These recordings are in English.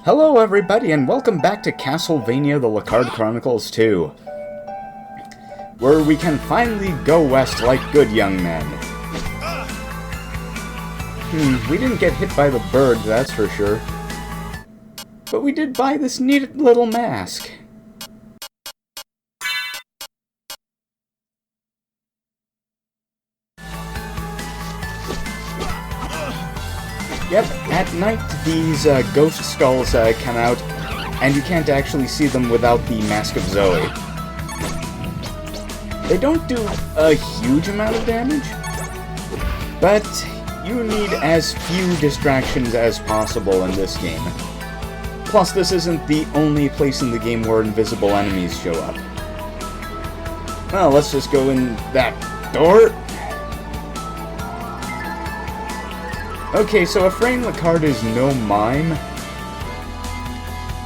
Hello everybody and welcome back to Castlevania the Lecarde Chronicles 2, where we can finally go west like good young men. We didn't get hit by the bird, that's for sure. But we did buy this neat little mask. Yep, at night these ghost skulls come out, and you can't actually see them without the Mask of Zoe. They don't do a huge amount of damage, but you need as few distractions as possible in this game. Plus, this isn't the only place in the game where invisible enemies show up. Well, let's just go in that door. Okay, so a frame Lecarde is no mime,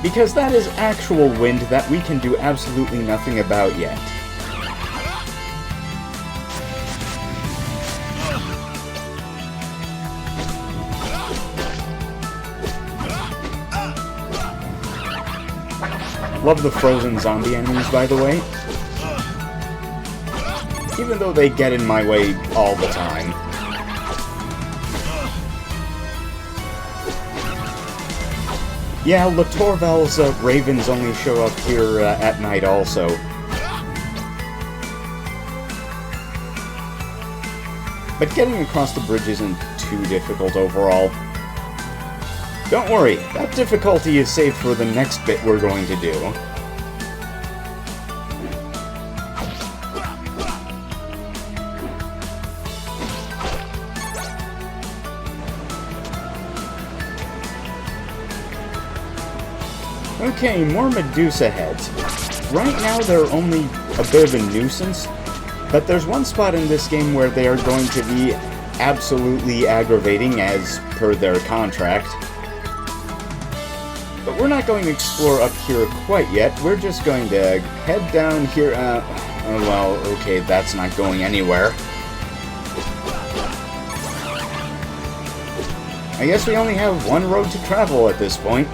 because that is actual wind that we can do absolutely nothing about yet. Love the frozen zombie enemies, by the way, even though they get in my way all the time. Yeah, Latorval's ravens only show up here at night also. But getting across the bridge isn't too difficult overall. Don't worry, that difficulty is saved for the next bit we're going to do. Okay, more Medusa heads. Right now they're only a bit of a nuisance, but there's one spot in this game where they are going to be absolutely aggravating as per their contract. But we're not going to explore up here quite yet, we're just going to head down here, oh well, okay, that's not going anywhere. I guess we only have one road to travel at this point.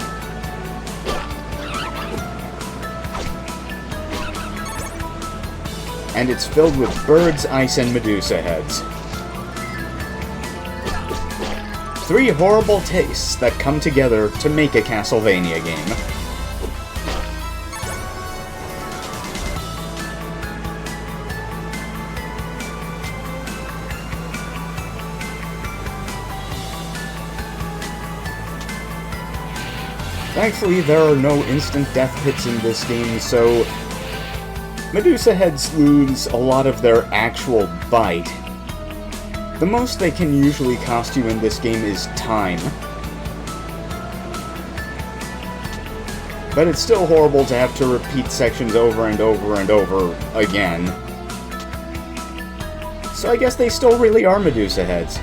And it's filled with birds, ice, and Medusa heads. 3 horrible tastes that come together to make a Castlevania game. Thankfully, there are no instant death hits in this game, so Medusa heads lose a lot of their actual bite. The most they can usually cost you in this game is time. But it's still horrible to have to repeat sections over and over and over again. So I guess they still really are Medusa heads.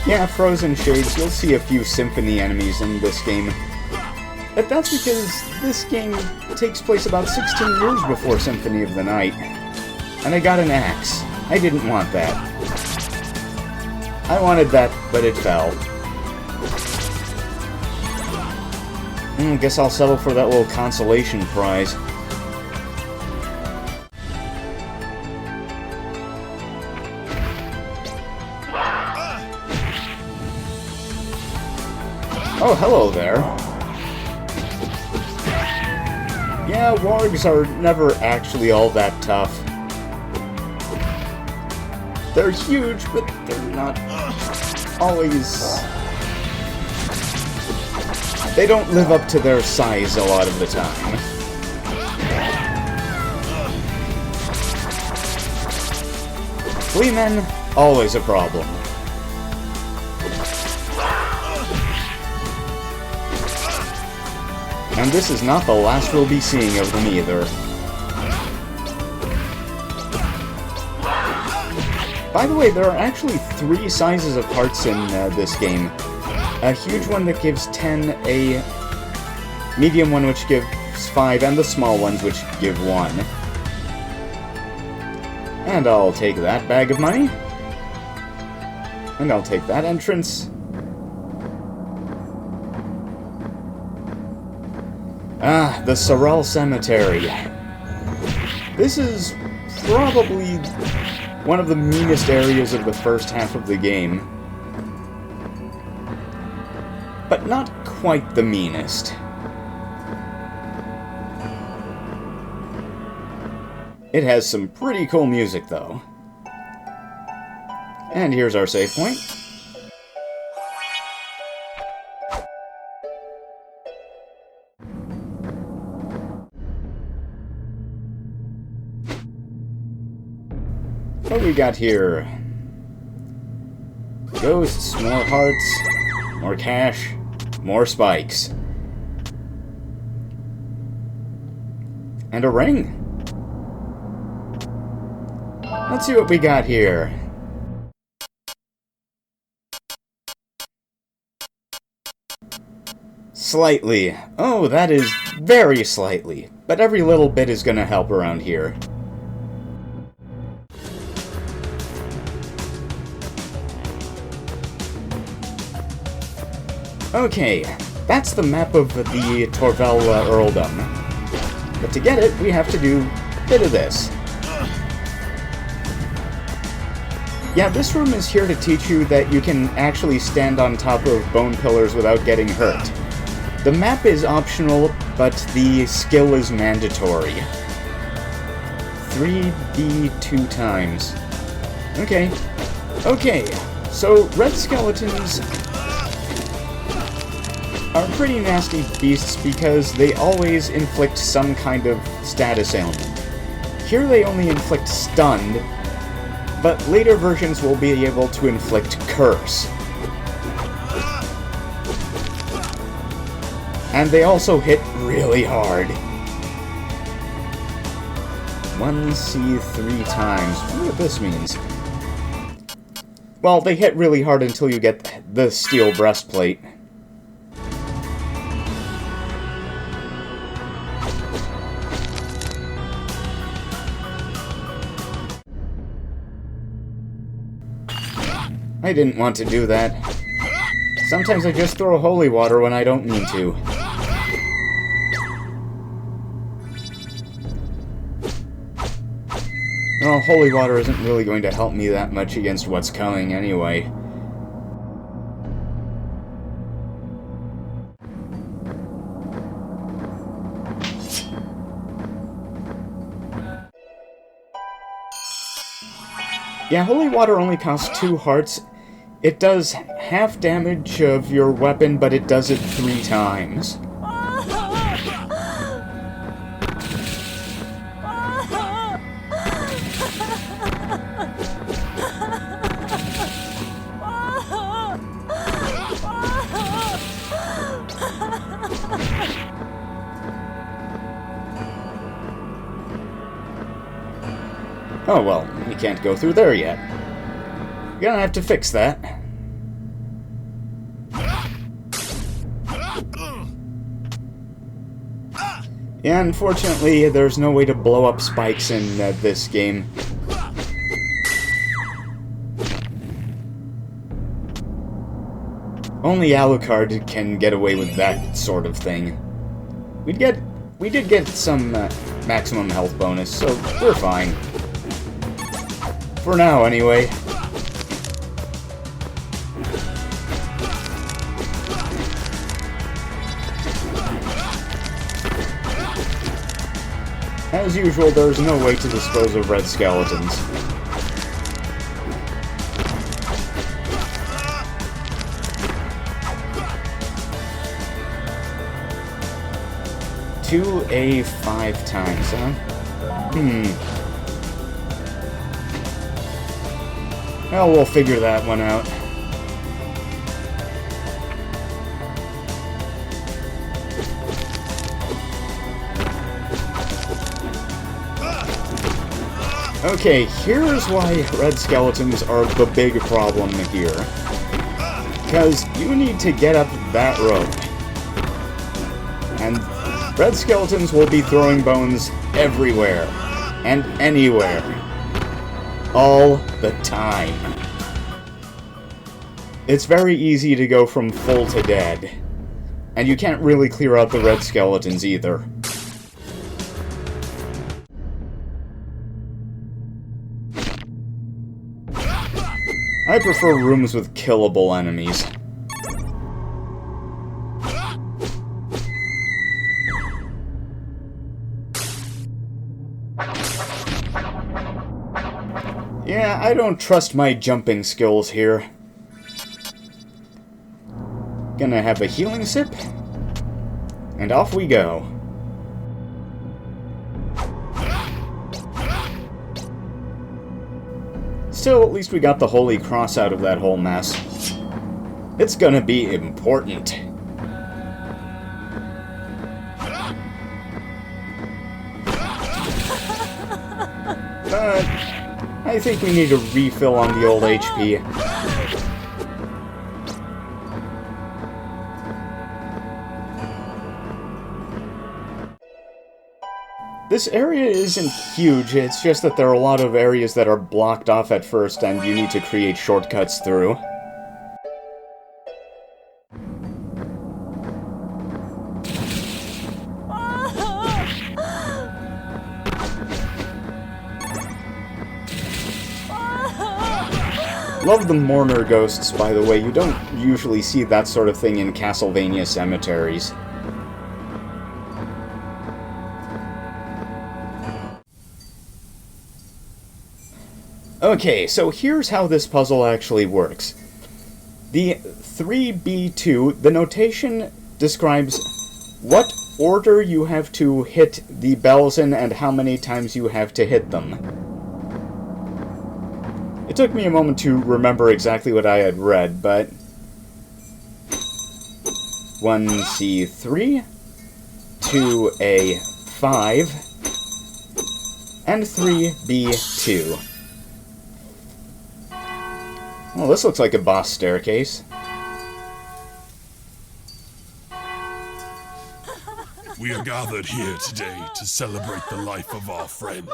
Yeah, Frozen Shades, you'll see a few Symphony enemies in this game. But that's because this game takes place about 16 years before Symphony of the Night. And I got an axe. I didn't want that. I wanted that, but it fell. Guess I'll settle for that little consolation prize. Oh, hello there. Yeah, wargs are never actually all that tough. They're huge, but they're not always... They don't live up to their size a lot of the time. Flea men, always a problem. And this is not the last we'll be seeing of them either. By the way, there are actually 3 sizes of hearts in this game. a huge one that gives 10, a medium one which gives 5, and the small ones which give 1. And I'll take that bag of money. And I'll take that entrance. Ah, the Sorrell Cemetery. This is probably one of the meanest areas of the first half of the game. But not quite the meanest. It has some pretty cool music, though. And here's our save point. What we got here? Ghosts, more hearts, more cash, more spikes. And a ring. Let's see what we got here. Slightly. Oh, that is very slightly. But every little bit is gonna help around here. Okay, that's the map of the Sorrell Earldom. But to get it, we have to do a bit of this. Yeah, this room is here to teach you that you can actually stand on top of bone pillars without getting hurt. The map is optional, but the skill is mandatory. 3B 2 times. Okay. Okay, so red skeletons are pretty nasty beasts because they always inflict some kind of status ailment. Here they only inflict stunned, but later versions will be able to inflict curse. And they also hit really hard. 1C 3 times. I wonder what this means. Well, they hit really hard until you get the steel breastplate. I didn't want to do that. Sometimes I just throw holy water when I don't mean to. Well, holy water isn't really going to help me that much against what's coming anyway. Yeah, holy water only costs 2 hearts. It does half damage of your weapon, but it does it 3 times. Oh well, we can't go through there yet. We're gonna have to fix that. Yeah, unfortunately, there's no way to blow up spikes in this game. Only Lecarde can get away with that sort of thing. We did get some maximum health bonus, so we're fine. For now, anyway. As usual, there's no way to dispose of red skeletons. Two A 5 times, huh? Well, we'll figure that one out. Okay, here's why red skeletons are the big problem here. because you need to get up that road. And red skeletons will be throwing bones everywhere and anywhere. All the time. It's very easy to go from full to dead. And you can't really clear out the red skeletons either. I prefer rooms with killable enemies. Yeah, I don't trust my jumping skills here. Gonna have a healing sip, and off we go. Still, at least we got the Holy Cross out of that whole mess. It's gonna be important. But I think we need a refill on the old HP. This area isn't huge, it's just that there are a lot of areas that are blocked off at first and you need to create shortcuts through. Love the mourner ghosts, by the way. You don't usually see that sort of thing in Castlevania cemeteries. Okay, so here's how this puzzle actually works. The 3B2, the notation describes what order you have to hit the bells in and how many times you have to hit them. It took me a moment to remember exactly what I had read, but 1C3, 2A5, and 3B2. Well, this looks like a boss staircase. We are gathered here today to celebrate the life of our friend.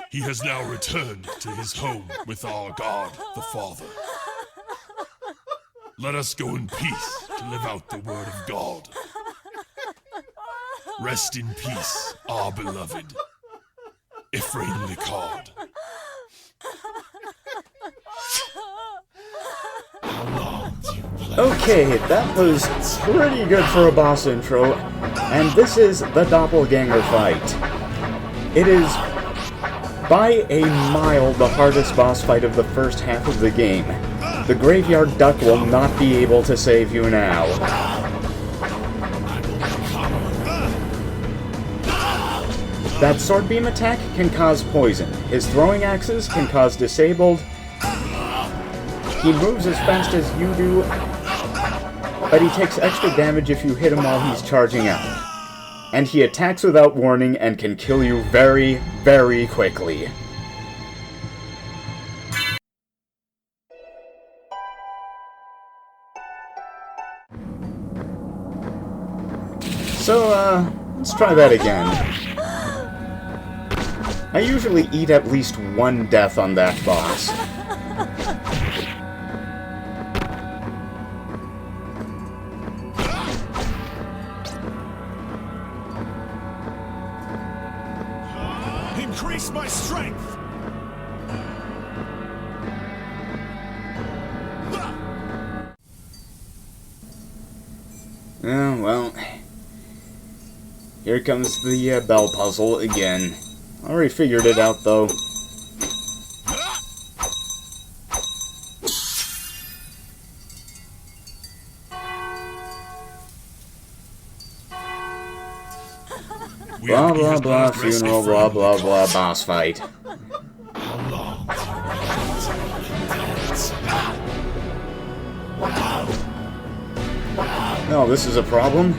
He has now returned to his home with our God, the Father. Let us go in peace to live out the word of God. Rest in peace, our beloved Ephraim Lecarde. Okay, that was pretty good for a boss intro, and this is the Doppelganger Fight. It is, by a mile, the hardest boss fight of the first half of the game. The Graveyard Duck will not be able to save you now. That sword beam attack can cause poison. His throwing axes can cause disabled. He moves as fast as you do, but he takes extra damage if you hit him while he's charging out. And he attacks without warning and can kill you very, very quickly. So, let's try that again. I usually eat at least one death on that boss. Increase my strength! Well, here comes the bell puzzle again. I already figured it out, though. Blah blah blah, funeral, blah blah blah, boss fight. No, this is a problem.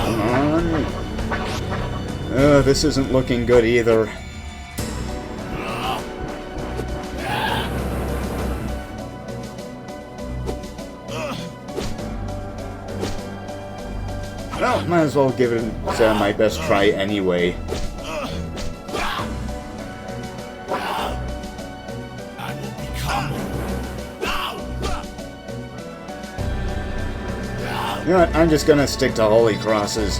Come on. This isn't looking good either. Well, might as well give it my best try anyway. You know what, I'm just gonna stick to Holy Crosses.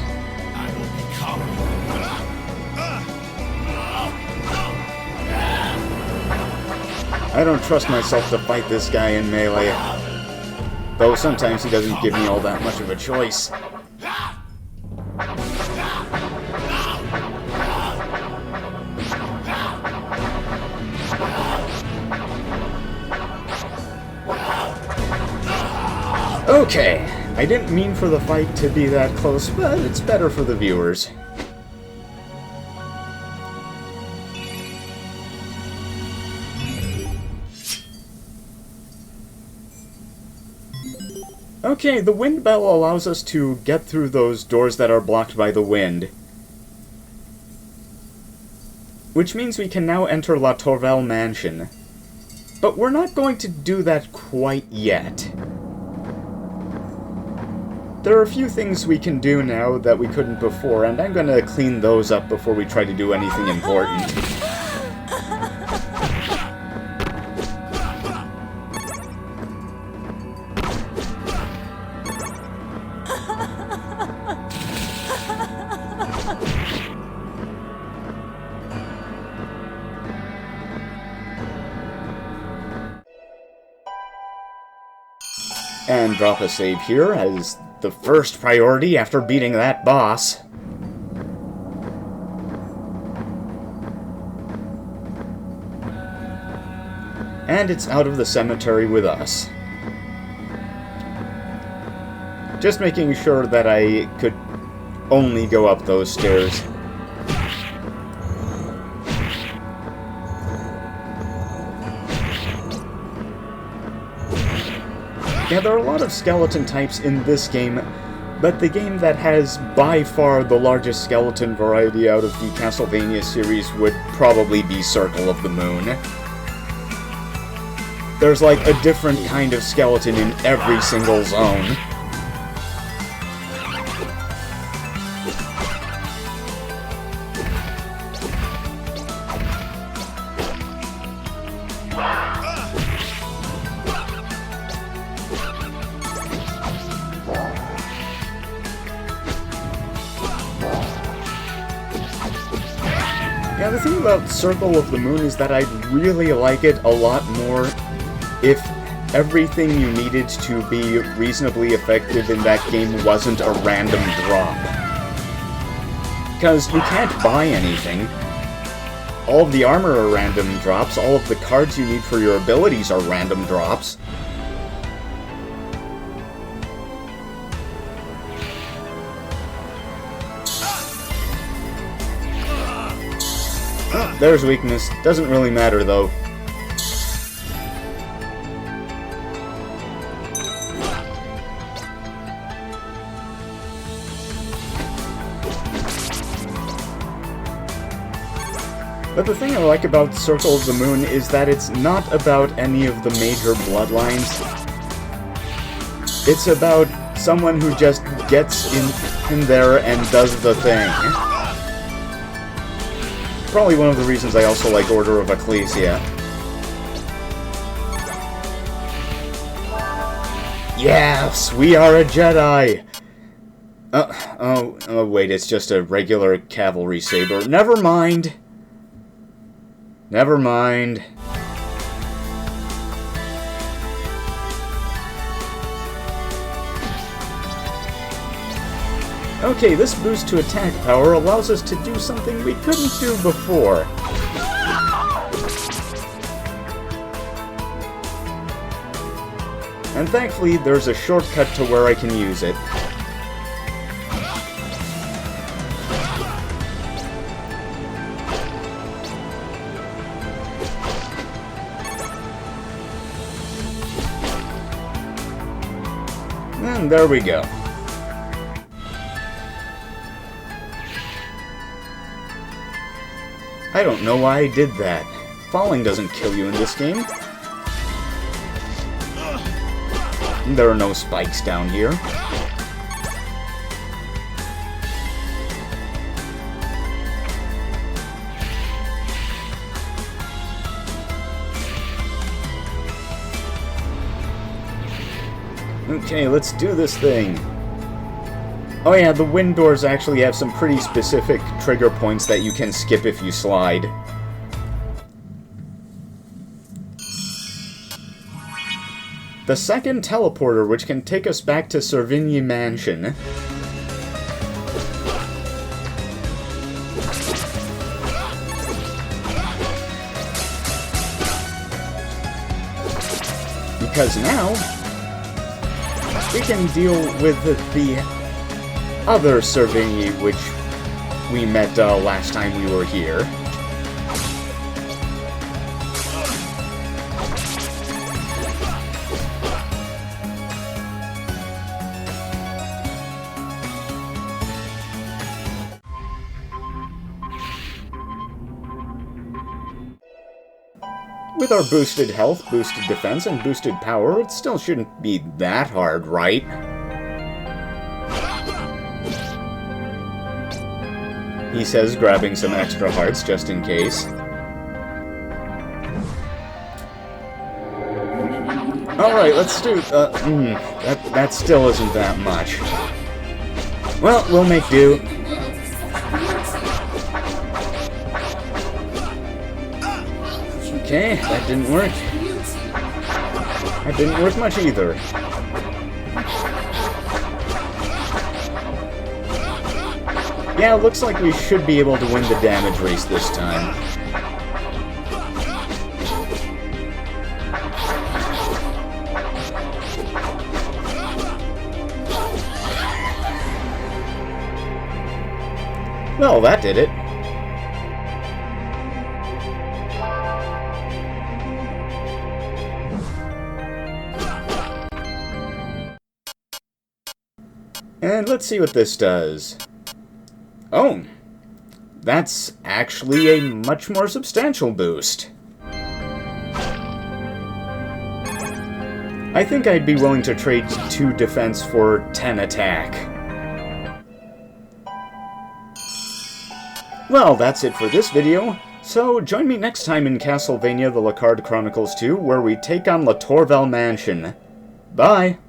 I don't trust myself to fight this guy in melee. Though sometimes he doesn't give me all that much of a choice. Okay, I didn't mean for the fight to be that close, but it's better for the viewers. Okay, the wind bell allows us to get through those doors that are blocked by the wind. Which means we can now enter La Tourelle Mansion. But we're not going to do that quite yet. There are a few things we can do now that we couldn't before, and I'm gonna clean those up before we try to do anything important. And drop a save here as the first priority after beating that boss. And it's out of the cemetery with us. Just making sure that I could only go up those stairs. Yeah, there are a lot of skeleton types in this game, but the game that has by far the largest skeleton variety out of the Castlevania series would probably be Circle of the Moon. There's like a different kind of skeleton in every single zone. Yeah, the thing about Circle of the Moon is that I'd really like it a lot more if everything you needed to be reasonably effective in that game wasn't a random drop. Because you can't buy anything. All of the armor are random drops, all of the cards you need for your abilities are random drops. Oh, there's weakness. Doesn't really matter, though. But the thing I like about Circle of the Moon is that it's not about any of the major bloodlines. It's about someone who just gets in there and does the thing. Probably one of the reasons I also like Order of Ecclesia. Yes, we are a Jedi! Oh, wait, it's just a regular cavalry saber. Never mind! Never mind. Okay, this boost to attack power allows us to do something we couldn't do before. And thankfully, there's a shortcut to where I can use it. And there we go. I don't know why I did that. Falling doesn't kill you in this game. There are no spikes down here. Okay, let's do this thing. Oh yeah, the wind doors actually have some pretty specific trigger points that you can skip if you slide. The second teleporter, which can take us back to Sorrell Mansion. Because now, we can deal with the other Sorrell, which we met last time we were here. With our boosted health, boosted defense, and boosted power, it still shouldn't be that hard, right? He says, grabbing some extra hearts just in case. Alright, let's do... that still isn't that much. Well, we'll make do. Okay, that didn't work. That didn't work much either. Yeah, looks like we should be able to win the damage race this time. Well, that did it. And let's see what this does. Oh, that's actually a much more substantial boost. I think I'd be willing to trade 2 defense for 10 attack. Well, that's it for this video. So, join me next time in Castlevania the Lecarde Chronicles 2, where we take on Sorrell Mansion. Bye!